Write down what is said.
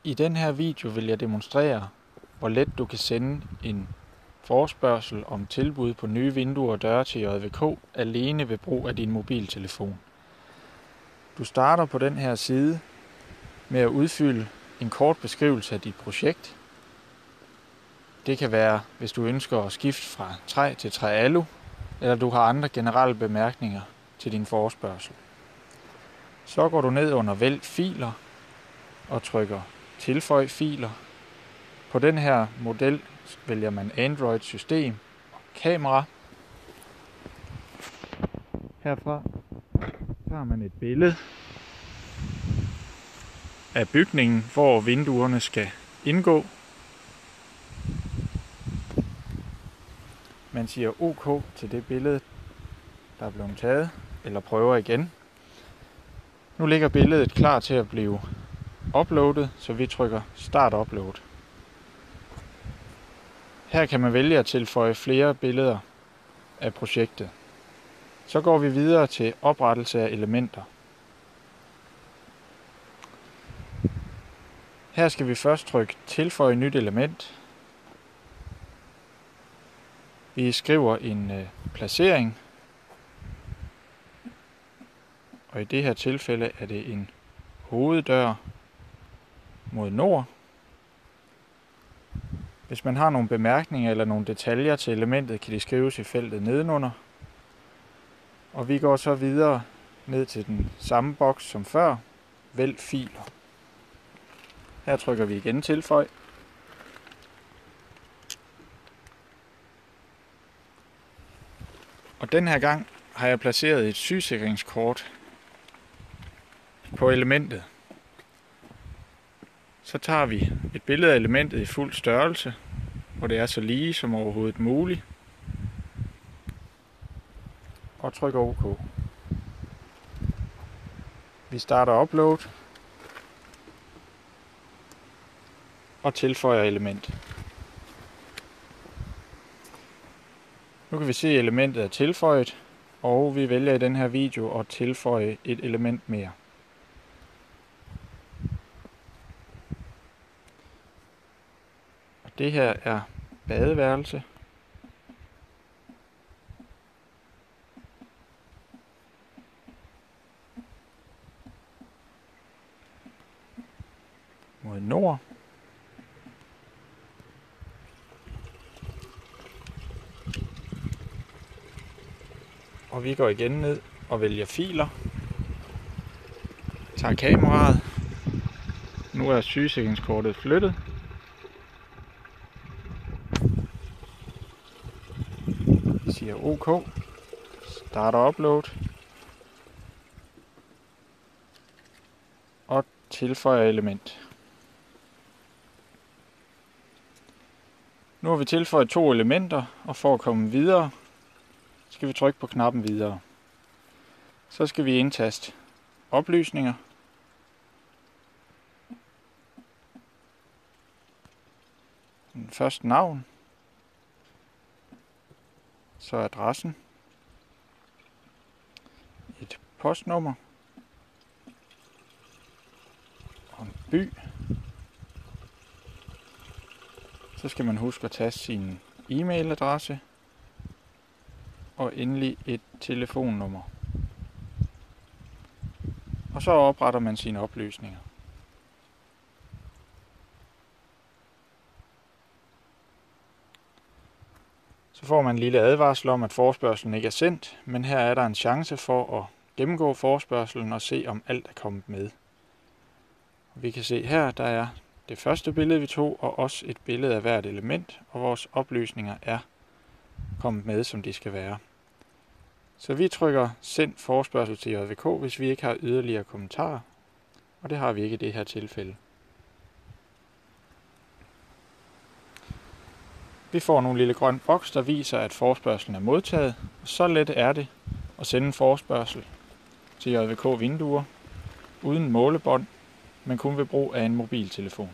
I den her video vil jeg demonstrere, hvor let du kan sende en forespørgsel om tilbud på nye vinduer og døre til JVK alene ved brug af din mobiltelefon. Du starter på den her side med at udfylde en kort beskrivelse af dit projekt. Det kan være, hvis du ønsker at skifte fra træ til træalu, eller du har andre generelle bemærkninger til din forespørgsel. Så går du ned under Vælg filer og trykker Tilføj filer. På den her model vælger man Android system og kamera. Herfra tager man et billede af bygningen, hvor vinduerne skal indgå. Man siger OK til det billede, der er blevet taget, eller prøver igen. Nu ligger billedet klar til at blive uploadet, så vi trykker Start Upload. Her kan man vælge at tilføje flere billeder af projektet. Så går vi videre til oprettelse af elementer. Her skal vi først trykke Tilføje nyt element. Vi skriver en placering, og i det her tilfælde er det en hoveddør mod nord. Hvis man har nogle bemærkninger eller nogle detaljer til elementet, kan de skrives i feltet nedenunder. Og vi går så videre ned til den samme boks som før. Vælg filer. Her trykker vi igen Tilføj. Og den her gang har jeg placeret et sygesikringskort på elementet. Så tager vi et billede af elementet i fuld størrelse, hvor det er så lige som overhovedet muligt, og trykker OK. Vi starter upload og tilføjer element. Nu kan vi se, at elementet er tilføjet, og vi vælger i den her video at tilføje et element mere. Det her er badeværelse. Mod nord. Og vi går igen ned og vælger filer. Tager kameraet. Nu er sygesikringskortet flyttet. Vi siger OK. Starter upload. Og tilføjer element. Nu har vi tilføjet 2 elementer, og for at komme videre, skal vi trykke på knappen videre. Så skal vi indtaste oplysninger. Først navn. Så adressen. Et postnummer. Og en by. Så skal man huske at taste sin e-mailadresse. Og endelig et telefonnummer. Og så opretter man sine oplysninger. Så får man en lille advarsel om, at forespørgslen ikke er sendt, men her er der en chance for at gennemgå forespørgslen og se, om alt er kommet med. Vi kan se her, der er det første billede, vi tog, og også et billede af hvert element, og vores oplysninger er kommet med, som de skal være. Så vi trykker Send forespørgsel til JVK, hvis vi ikke har yderligere kommentarer, og det har vi ikke i det her tilfælde. Vi får nogle lille grøn boks, der viser, at forespørgslen er modtaget. Så let er det at sende en forespørgsel til JVK vinduer uden målebånd, men kun ved brug af en mobiltelefon.